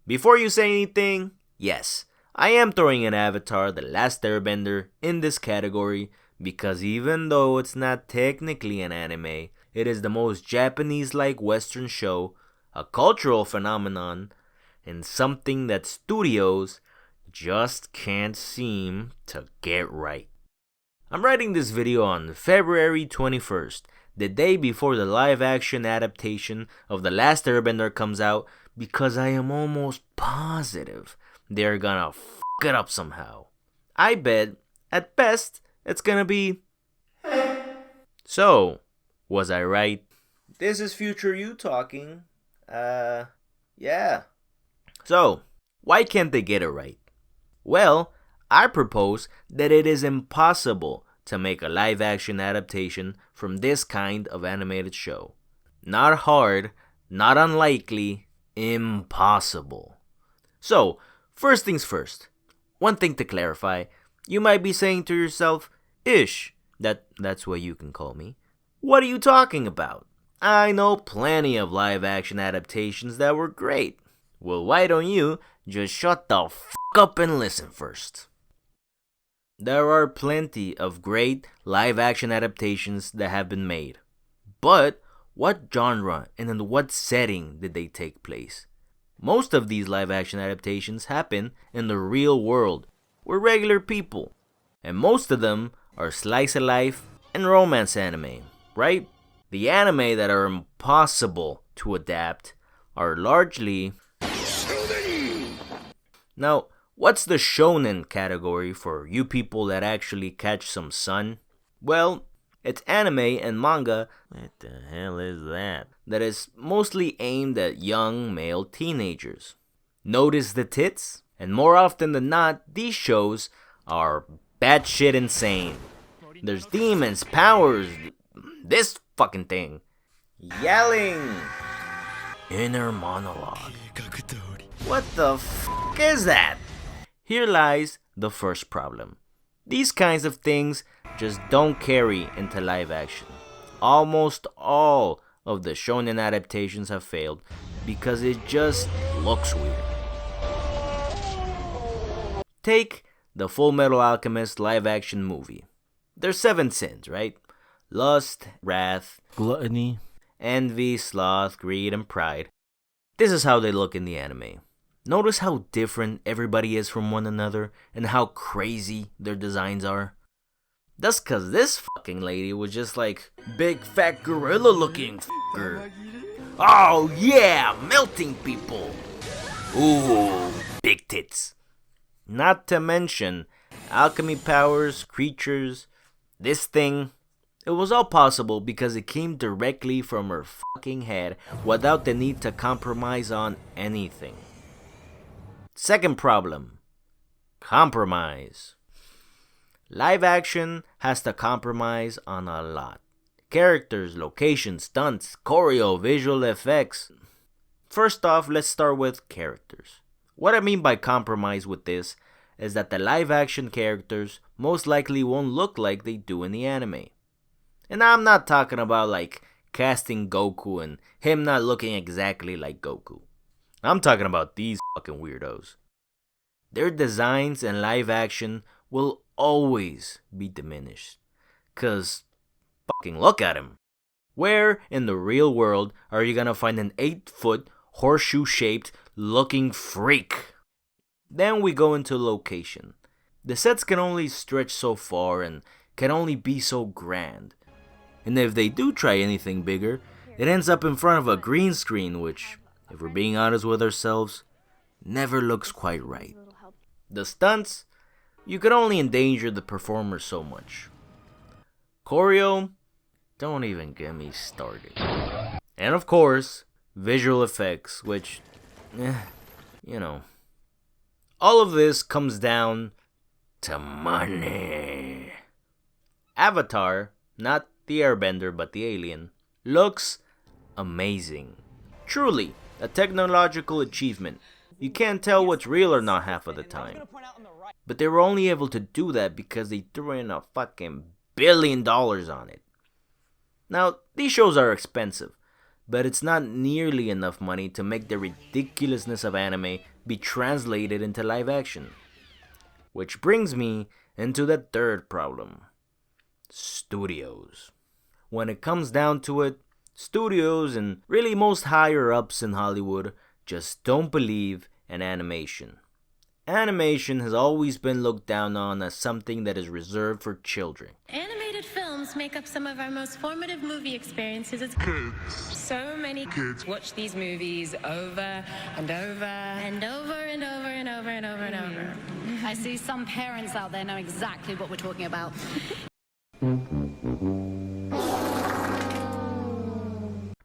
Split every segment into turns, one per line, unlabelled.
Before you say anything, yes, I am throwing in Avatar: The Last Airbender in this category because even though it's not technically an anime, it is the most Japanese-like Western show, a cultural phenomenon, and something that studios just can't seem to get right. I'm writing this video on February 21st, the day before the live-action adaptation of The Last Airbender comes out, because I am almost positive they're gonna f*** it up somehow. I bet, at best, it's gonna be... So, was I right? This is future you talking. Yeah. So, why can't they get it right? Well, I propose that it is impossible to make a live-action adaptation from this kind of animated show. Not hard, not unlikely, impossible. So, first things first. One thing to clarify, you might be saying to yourself, Ish, that's what you can call me. What are you talking about? I know plenty of live-action adaptations that were great. Well, why don't you just shut the f*** up and listen first? There are plenty of great live-action adaptations that have been made. But what genre and in what setting did they take place? Most of these live-action adaptations happen in the real world, with regular people. And most of them are slice-of-life and romance anime, right? The anime that are impossible to adapt are largely... Now, what's the shonen category for you people that actually catch some sun? Well, it's anime and manga. What the hell is that? That is mostly aimed at young male teenagers. Notice the tits? And more often than not, these shows are batshit insane. There's demons, powers, this fucking thing. Yelling. Inner monologue. What the fuck is that? Here lies the first problem. These kinds of things just don't carry into live action. Almost all of the shonen adaptations have failed because it just looks weird. Take the Fullmetal Alchemist live action movie. There's 7 sins, right? Lust, wrath, gluttony, envy, sloth, greed, and pride. This is how they look in the anime. Notice how different everybody is from one another and how crazy their designs are. That's cause this fucking lady was just like big fat gorilla looking f***er. Oh yeah, melting people. Ooh, big tits. Not to mention alchemy powers, creatures, this thing. It was all possible because it came directly from her fucking head without the need to compromise on anything. Second problem, compromise. Live action has to compromise on a lot. Characters, locations, stunts, choreo, visual effects. First off, let's start with characters. What I mean by compromise with this is that the live action characters most likely won't look like they do in the anime. And I'm not talking about like casting Goku and him not looking exactly like Goku. I'm talking about these fucking weirdos. Their designs in live action will always be diminished. Cause fucking look at him. Where in the real world are you gonna find an 8-foot horseshoe shaped looking freak? Then we go into location. The sets can only stretch so far and can only be so grand. And if they do try anything bigger, it ends up in front of a green screen, which, if we're being honest with ourselves, never looks quite right. The stunts, you could only endanger the performers so much. Choreo, don't even get me started. And of course, visual effects, which, you know. All of this comes down to money. Avatar, not the airbender but the alien, looks amazing. Truly, a technological achievement. You can't tell what's real or not half of the time. But they were only able to do that because they threw in a fucking $1 billion on it. Now, these shows are expensive. but it's not nearly enough money to make the ridiculousness of anime be translated into live action. Which brings me into the third problem: studios. When it comes down to it, studios and really most higher ups in Hollywood just don't believe in animation. Animation has always been looked down on as something that is reserved for children.
Animated films make up some of our most formative movie experiences as kids. So many kids watch these movies over and over and over and over and over and over and over.
I see some parents out there know exactly what we're talking about.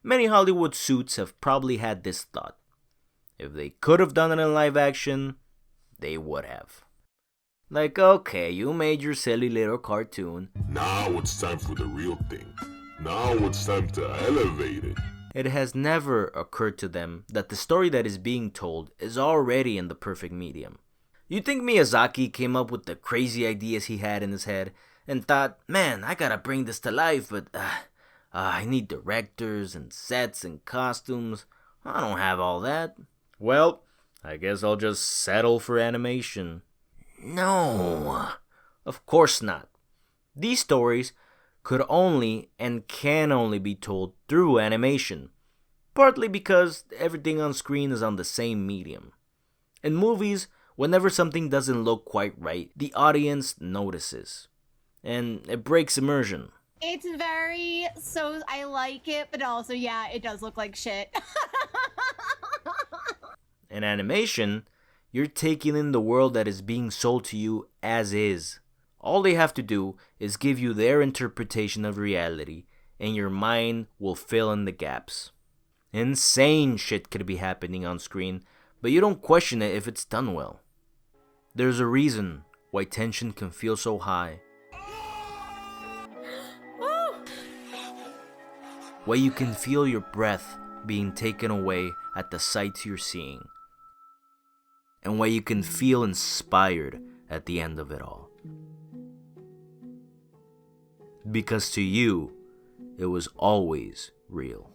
Many Hollywood suits have probably had this thought: if they could have done it in live action, they would have. Like, okay, you made your silly little cartoon.
Now it's time for the real thing. Now it's time to elevate it.
It has never occurred to them that the story that is being told is already in the perfect medium. You think Miyazaki came up with the crazy ideas he had in his head and thought, man, I gotta bring this to life, but I need directors and sets and costumes. I don't have all that. Well, I guess I'll just settle for animation. No, of course not. These stories could only and can only be told through animation, partly because everything on screen is on the same medium. In movies, whenever something doesn't look quite right, the audience notices, and it breaks immersion.
It's very, so I like it, but also, yeah, it does look like shit.
In animation, you're taking in the world that is being sold to you as is. All they have to do is give you their interpretation of reality, and your mind will fill in the gaps. Insane shit could be happening on screen, but you don't question it if it's done well. There's a reason why tension can feel so high. Why you can feel your breath being taken away at the sights you're seeing. And why you can feel inspired at the end of it all. Because to you, it was always real.